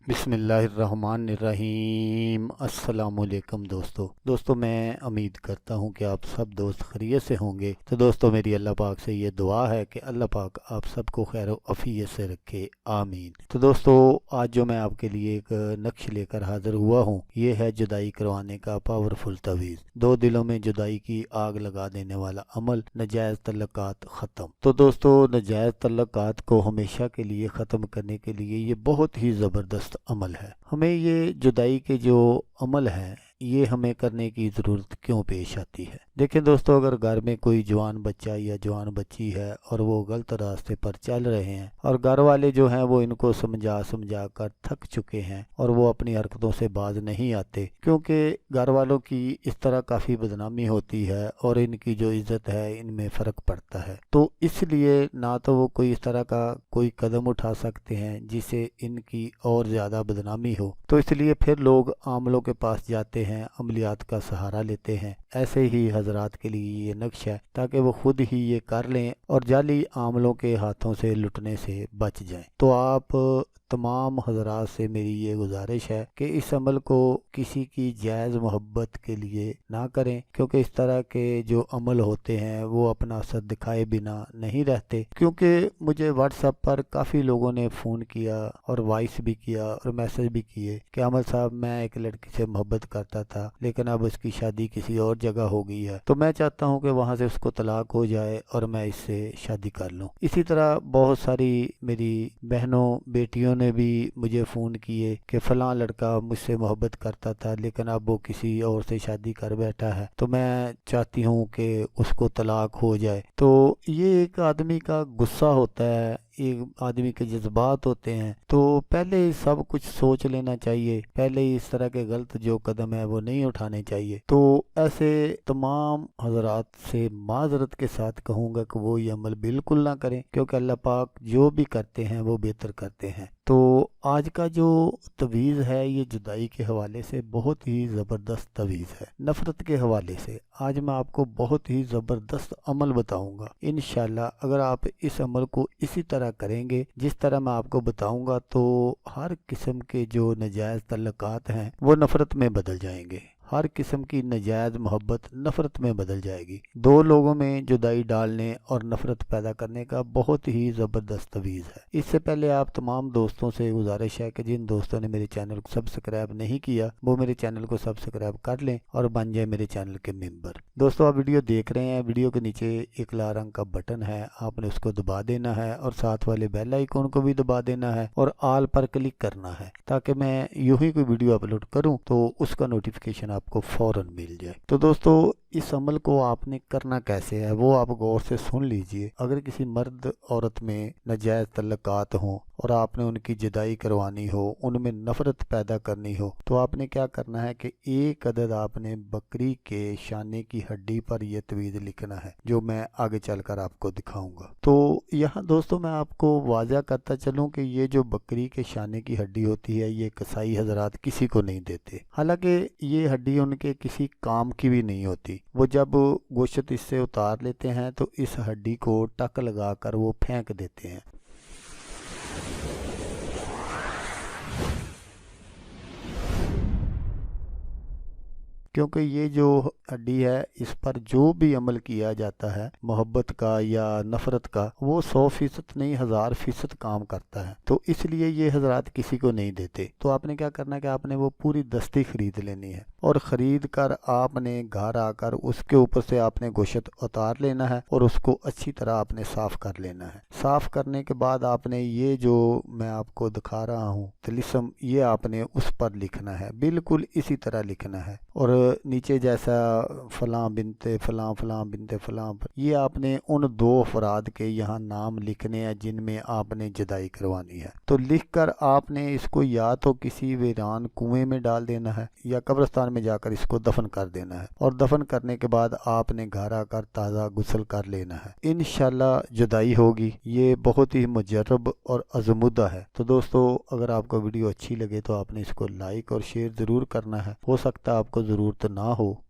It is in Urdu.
بسم اللہ الرحمن الرحیم۔ السلام علیکم دوستو میں امید کرتا ہوں کہ آپ سب دوست خیریت سے ہوں گے۔ تو دوستو میری اللہ پاک سے یہ دعا ہے کہ اللہ پاک آپ سب کو خیر و عافیت سے رکھے، آمین۔ تو دوستو آج جو میں آپ کے لیے ایک نقش لے کر حاضر ہوا ہوں، یہ ہے جدائی کروانے کا پاورفل تعویذ، دو دلوں میں جدائی کی آگ لگا دینے والا عمل، ناجائز تعلقات ختم۔ تو دوستو ناجائز تعلقات کو ہمیشہ کے لیے ختم کرنے کے لیے یہ بہت ہی زبردست عمل ہے۔ ہمیں یہ جدائی کے جو عمل ہے یہ ہمیں کرنے کی ضرورت کیوں پیش آتی ہے؟ دیکھیں دوستو، اگر گھر میں کوئی جوان بچہ یا جوان بچی ہے اور وہ غلط راستے پر چل رہے ہیں اور گھر والے جو ہیں وہ ان کو سمجھا کر تھک چکے ہیں اور وہ اپنی حرکتوں سے باز نہیں آتے، کیونکہ گھر والوں کی اس طرح کافی بدنامی ہوتی ہے اور ان کی جو عزت ہے ان میں فرق پڑتا ہے، تو اس لیے نہ تو وہ کوئی اس طرح کا کوئی قدم اٹھا سکتے ہیں جس سے ان کی اور زیادہ بدنامی ہو، تو اس لیے پھر لوگ عاملوں کے پاس جاتے ہیں، عملیات کا سہارا لیتے ہیں۔ ایسے ہی حضرات کے لیے یہ نقش ہے تاکہ وہ خود ہی یہ کر لیں اور جعلی عاملوں کے ہاتھوں سے لٹنے سے بچ جائیں۔ تو آپ تمام حضرات سے میری یہ گزارش ہے کہ اس عمل کو کسی کی جائز محبت کے لیے نہ کریں، کیونکہ اس طرح کے جو عمل ہوتے ہیں وہ اپنا اثر دکھائے بنا نہیں رہتے۔ کیونکہ مجھے واٹس ایپ پر کافی لوگوں نے فون کیا اور وائس بھی کیا اور میسج بھی کیے کہ عمل صاحب میں ایک لڑکی سے محبت کرتا تھا لیکن اب اس کی شادی کسی اور جگہ ہو گئی ہے، تو میں چاہتا ہوں کہ وہاں سے اس کو طلاق ہو جائے اور میں اس سے شادی کر لوں۔ اسی طرح بہت ساری میری بہنوں بیٹیوں نے بھی مجھے فون کیے کہ فلاں لڑکا مجھ سے محبت کرتا تھا لیکن اب وہ کسی اور سے شادی کر بیٹھا ہے، تو میں چاہتی ہوں کہ اس کو طلاق ہو جائے۔ تو یہ ایک آدمی کا غصہ ہوتا ہے، ایک آدمی کے جذبات ہوتے ہیں، تو پہلے ہی سب کچھ سوچ لینا چاہیے، پہلے ہی اس طرح کے غلط جو قدم ہے وہ نہیں اٹھانے چاہیے۔ تو ایسے تمام حضرات سے معذرت کے ساتھ کہوں گا کہ وہ یہ عمل بالکل نہ کریں، کیونکہ اللہ پاک جو بھی کرتے ہیں وہ بہتر کرتے ہیں۔ تو آج کا جو تعویذ ہے یہ جدائی کے حوالے سے بہت ہی زبردست تعویذ ہے۔ نفرت کے حوالے سے آج میں آپ کو بہت ہی زبردست عمل بتاؤں گا۔ انشاءاللہ اگر آپ اس عمل کو اسی طرح کریں گے جس طرح میں آپ کو بتاؤں گا تو ہر قسم کے جو ناجائز تعلقات ہیں وہ نفرت میں بدل جائیں گے، ہر قسم کی ناجائز محبت نفرت میں بدل جائے گی۔ دو لوگوں میں جدائی ڈالنے اور نفرت پیدا کرنے کا بہت ہی زبردست تعویذ ہے۔ اس سے پہلے آپ تمام دوستوں سے گزارش ہے کہ جن دوستوں نے میرے چینل کو سبسکرائب نہیں کیا وہ میرے چینل کو سبسکرائب کر لیں اور بن جائیں میرے چینل کے ممبر۔ دوستو آپ ویڈیو دیکھ رہے ہیں، ویڈیو کے نیچے ایک لال رنگ کا بٹن ہے، آپ نے اس کو دبا دینا ہے اور ساتھ والے بیل آئیکن کو بھی دبا دینا ہے اور آل پر کلک کرنا ہے تاکہ میں یوں ہی کوئی ویڈیو اپلوڈ کروں تو اس کا نوٹیفیکیشن آپ کو فوراً مل جائے۔ تو دوستو اس عمل کو آپ نے کرنا کیسے ہے وہ آپ غور سے سن لیجئے۔ اگر کسی مرد عورت میں ناجائز تعلقات ہوں اور آپ نے ان کی جدائی کروانی ہو، ان میں نفرت پیدا کرنی ہو، تو آپ نے کیا کرنا ہے کہ ایک عدد آپ نے بکری کے شانے کی ہڈی پر یہ تعویذ لکھنا ہے جو میں آگے چل کر آپ کو دکھاؤں گا۔ تو یہاں دوستو میں آپ کو واضح کرتا چلوں کہ یہ جو بکری کے شانے کی ہڈی ہوتی ہے یہ قصائی حضرات کسی کو نہیں دیتے، حالانکہ یہ ہڈی ان کے کسی کام کی بھی نہیں ہوتی۔ وہ جب گوشت اس سے اتار لیتے ہیں تو اس ہڈی کو ٹک لگا کر وہ پھینک دیتے ہیں۔ کیونکہ یہ جو ہڈی ہے اس پر جو بھی عمل کیا جاتا ہے محبت کا یا نفرت کا وہ 100% نہیں 1000% کام کرتا ہے، تو اس لیے یہ حضرات کسی کو نہیں دیتے۔ تو آپ نے کیا کرنا ہے کہ آپ نے وہ پوری دستی خرید لینی ہے اور خرید کر آپ نے گھر آ کر اس کے اوپر سے آپ نے گوشت اتار لینا ہے اور اس کو اچھی طرح آپ نے صاف کر لینا ہے۔ صاف کرنے کے بعد آپ نے یہ جو میں آپ کو دکھا رہا ہوں طلسم یہ آپ نے اس پر لکھنا ہے، بالکل اسی طرح لکھنا ہے، اور نیچے جیسا فلاں بنت فلاں فلاں بنت فلاں، یہ آپ نے ان دو افراد کے یہاں نام لکھنے ہیں جن میں آپ نے جدائی کروانی ہے۔ تو لکھ کر آپ نے اس کو یا تو کسی ویران کنویں میں ڈال دینا ہے یا قبرستان میں جا کر اس کو دفن کر دینا ہے، اور دفن کرنے کے بعد آپ نے گھر آ کر تازہ غسل کر لینا ہے، انشاءاللہ جدائی ہوگی۔ یہ بہت ہی مجرب اور آزمودہ ہے۔ تو دوستو اگر آپ کو ویڈیو اچھی لگے تو آپ نے اس کو لائک اور شیئر ضرور کرنا ہے، ہو سکتا ہے آپ کو ضرورت نہ ہو